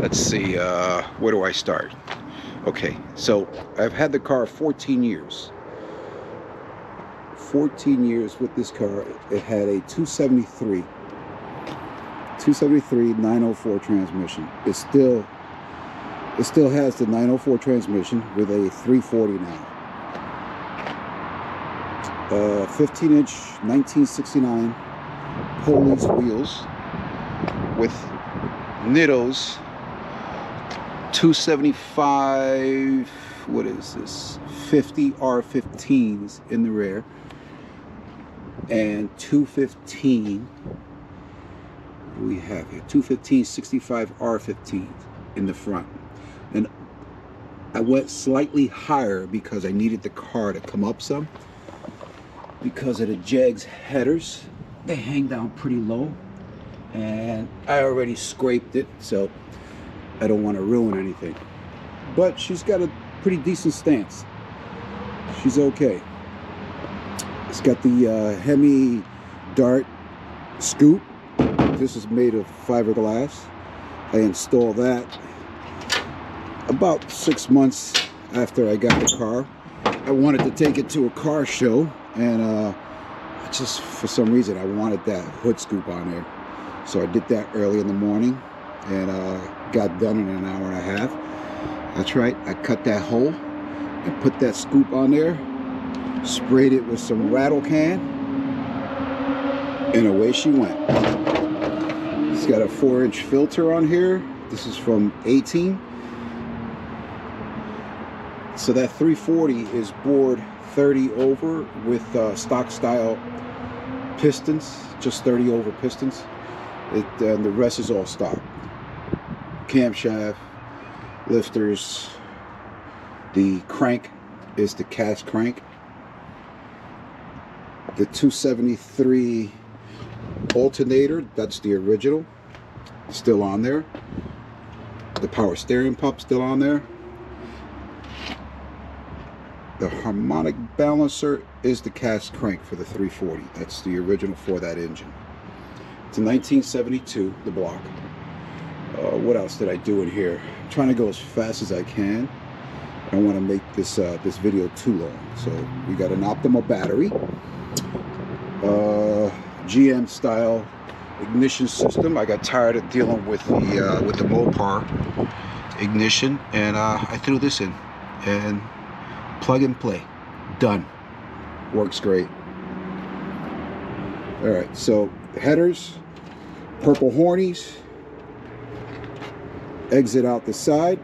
Let's see, where do I start? Okay, so I've had the car 14 years. 14 years with this car. It had a 273 904 transmission. It still has the 904 transmission with a 340 now. 15-inch 1969 Police wheels with Nitto's 275, what is this, 50 R15s in the rear, and 215, we have here 215 65 R15s in the front. And I went slightly higher because I needed the car to come up some because of the Jegs headers. They hang down pretty low, and I already scraped it, so I don't want to ruin anything. But she's got a pretty decent stance. She's okay. It's got the Hemi Dart scoop. This is made of fiberglass. I installed that about 6 months after I got the car. I wanted to take it to a car show, and just for some reason I wanted that hood scoop on there. So I did that early in the morning, and got done in an hour and a half. That's right, I cut that hole and put that scoop on there, sprayed it with some rattle can, and away she went. It's got a 4-inch filter on here. This is from 18. So that 340 is bored 30 over with stock style pistons, just 30 over pistons. And the rest is all stock. Camshaft, lifters. The crank is the cast crank. The 273 alternator, that's the original, still on there. The power steering pump still on there. The harmonic balancer is the cast crank for the 340. That's the original for that engine. It's a 1972, the block. What else did I do in here? I'm trying to go as fast as I can. I don't want to make this this video too long. So we got an optimal battery, GM style ignition system. I got tired of dealing with the mopar ignition, and I threw this in, and plug and play, done. Works great. All right, so headers, purple hornies, exit out the side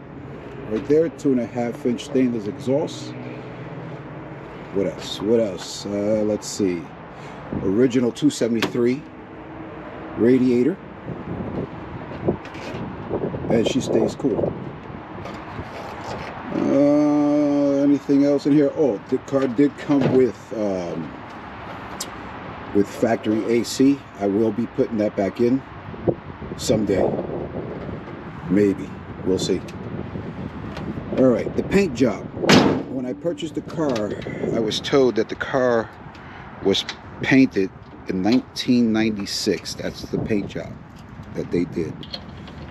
right there, 2.5-inch stainless exhaust. What else? Let's see, original 273 radiator, and she stays cool. Anything else in here? Oh, the car did come with factory AC. I will be putting that back in someday, maybe, we'll see. All right, the paint job. When I purchased the car, I was told that the car was painted in 1996. That's the paint job that they did.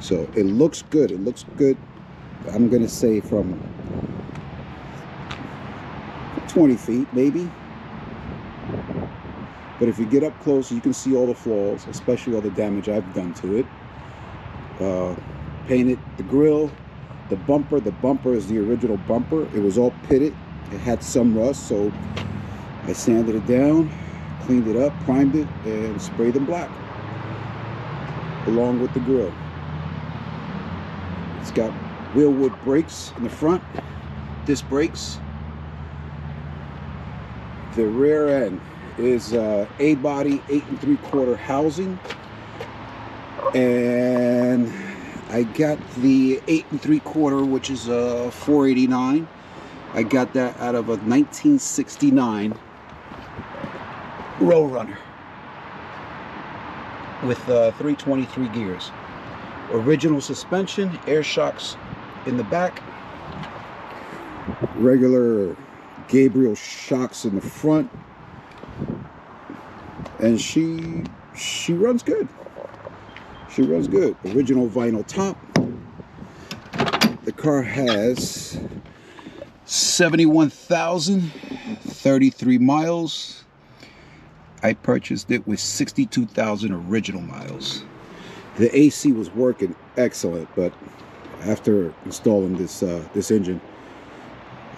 So it looks good. It looks good. I'm gonna say from 20 feet maybe. But if you get up close, you can see all the flaws, especially all the damage I've done to it. Painted the grill, the bumper. The bumper is the original bumper. It was all pitted. It had some rust, so I sanded it down, cleaned it up, primed it, and sprayed them black along with the grill. It's got wheelwood brakes in the front, disc brakes. The rear end is A-body 8 3/4 housing, and I got the 8 3/4, which is a 489. I got that out of a 1969 Row Runner with 323 gears. Original suspension, air shocks in the back, regular Gabriel shocks in the front, and she runs good. She runs good. Original vinyl top, the car has 71,033 miles. I purchased it with 62,000 original miles. The AC was working excellent, but after installing this engine,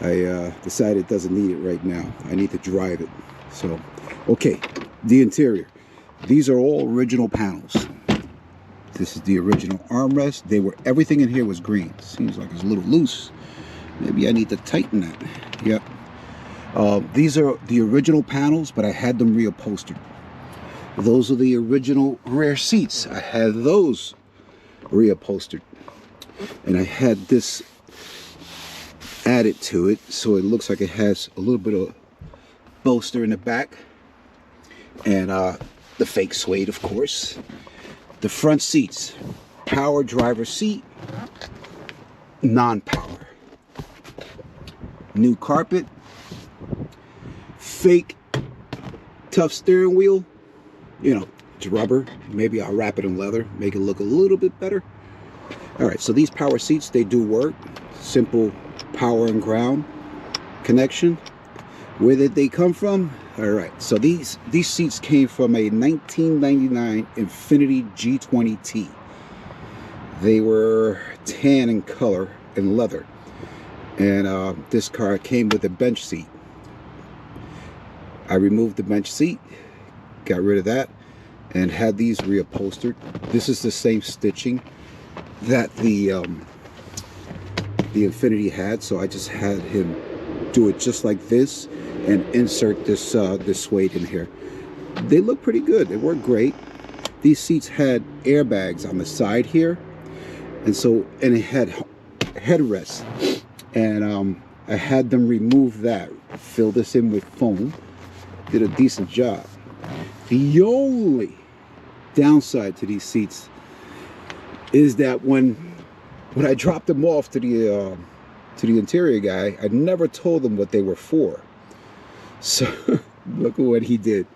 I decided it doesn't need it right now. I need to drive it. So, okay, the interior. These are all original panels. This is the original armrest. Everything in here was green. Seems like it's a little loose. Maybe I need to tighten that. Yep. These are the original panels, but I had them reupholstered. Those are the original rear seats. I had those reupholstered. And I had this added to it, so it looks like it has a little bit of bolster in the back. And the fake suede, of course. The front seats, power driver seat, non-power. New carpet, fake tough steering wheel. You know, it's rubber. Maybe I'll wrap it in leather, make it look a little bit better. All right, so these power seats, they do work. Simple power and ground connection. Where did they come from? All right, so these seats came from a 1999 Infiniti G20T. They were tan in color and leather. And this car came with a bench seat. I removed the bench seat, got rid of that, and had these reupholstered. This is the same stitching that the Infiniti had, so I just had him do it just like this and insert this this suede in here. They look pretty good. They work great. These seats had airbags on the side here, and it had headrests, and I had them remove that, fill this in with foam. Did a decent job. The only downside to these seats is that when I dropped them off to the interior guy, I never told him what they were for. So look at what he did.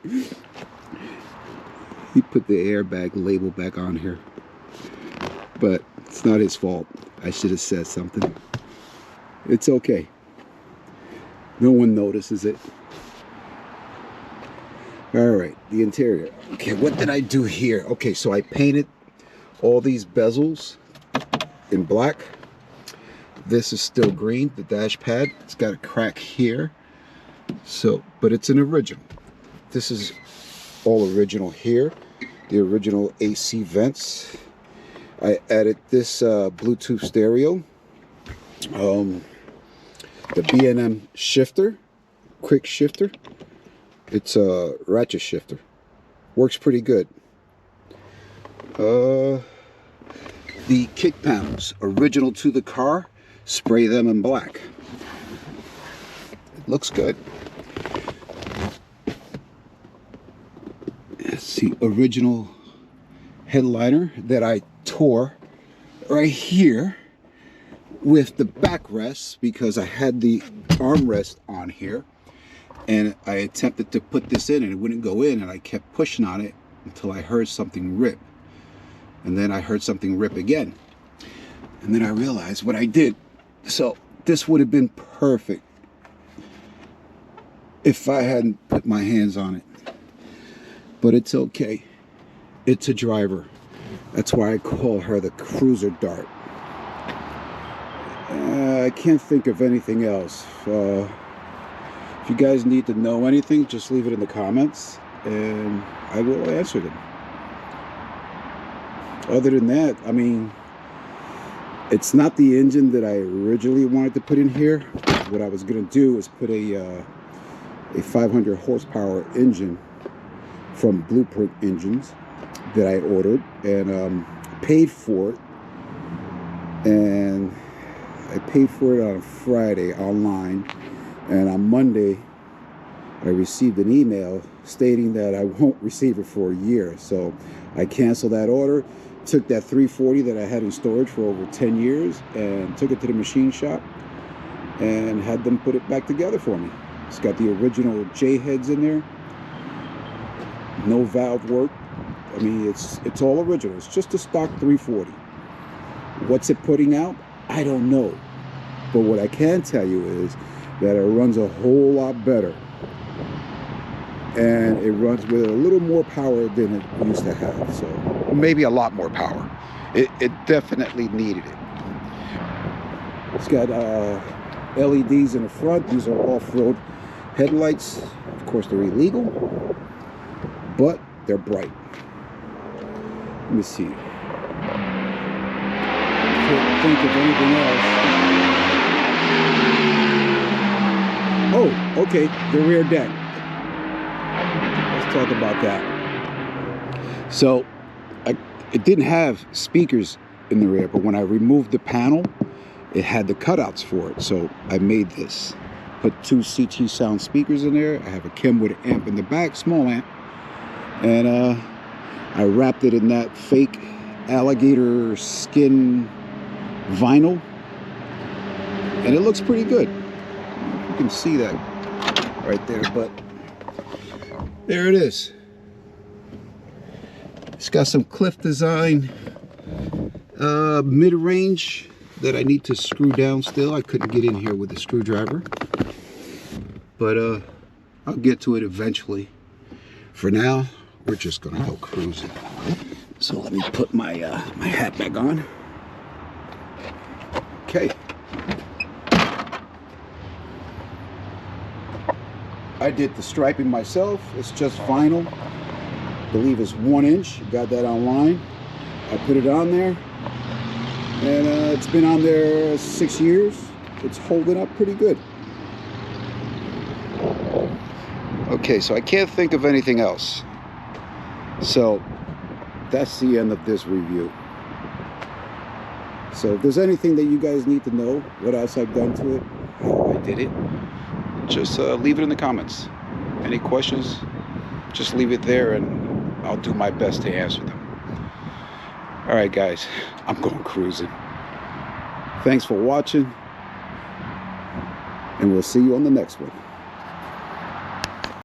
He put the airbag label back on here, but it's not his fault. I should have said something. It's okay. No one notices it. All right, the interior. Okay, what did I do here? Okay, so I painted all these bezels in black. This is still green, the dash pad. It's got a crack here. So, but it's an original. This is all original here. The original AC vents. I added this Bluetooth stereo. The B&M shifter, quick shifter. It's a ratchet shifter. Works pretty good. The kick panels, original to the car. Spray them in black. It looks good. It's the original headliner that I tore right here with the backrests because I had the armrest on here, and I attempted to put this in and it wouldn't go in, and I kept pushing on it until I heard something rip, and then I heard something rip again, and then I realized what I did. So this would have been perfect if I hadn't put my hands on it, but it's okay. It's a driver. That's why I call her the cruiser dart. I can't think of anything else. If you guys need to know anything, just leave it in the comments and I will answer them. Other than that, I mean, it's not the engine that I originally wanted to put in here. What I was going to do is put a 500 horsepower engine from Blueprint Engines that I ordered and paid for it. And I paid for it on Friday online, and on Monday I received an email stating that I won't receive it for a year. So I canceled that order, took that 340 that I had in storage for over 10 years and took it to the machine shop and had them put it back together for me. It's got the original J heads in there, no valve work. I mean, it's all original. It's just a stock 340. What's it putting out? I don't know. But what I can tell you is that it runs a whole lot better. And it runs with a little more power than it used to have. So maybe a lot more power. It definitely needed it. It's got LEDs in the front. These are off-road headlights. Of course, they're illegal, but they're bright. Let me see. Can't think of anything else. Oh, okay, the rear deck. Let's talk about that. So, it didn't have speakers in the rear, but when I removed the panel, it had the cutouts for it. So I made this. Put 2 CT sound speakers in there. I have a Kenwood amp in the back, small amp. And I wrapped it in that fake alligator skin vinyl. And it looks pretty good. You can see that right there, but there it is. It's got some Cliff Design mid-range that I need to screw down still. I couldn't get in here with a screwdriver, but I'll get to it eventually. For now, we're just gonna go cruising. So let me put my my hat back on. Okay. I did the striping myself. It's just vinyl. I believe it's 1 inch. Got that online. I put it on there, and it's been on there 6 years. It's holding up pretty good. Okay, so I can't think of anything else. So that's the end of this review. So if there's anything that you guys need to know, what else I've done to it, how I did it, just leave it in the comments. Any questions, just leave it there and I'll do my best to answer them. All right, guys, I'm going cruising. Thanks for watching, and we'll see you on the next one.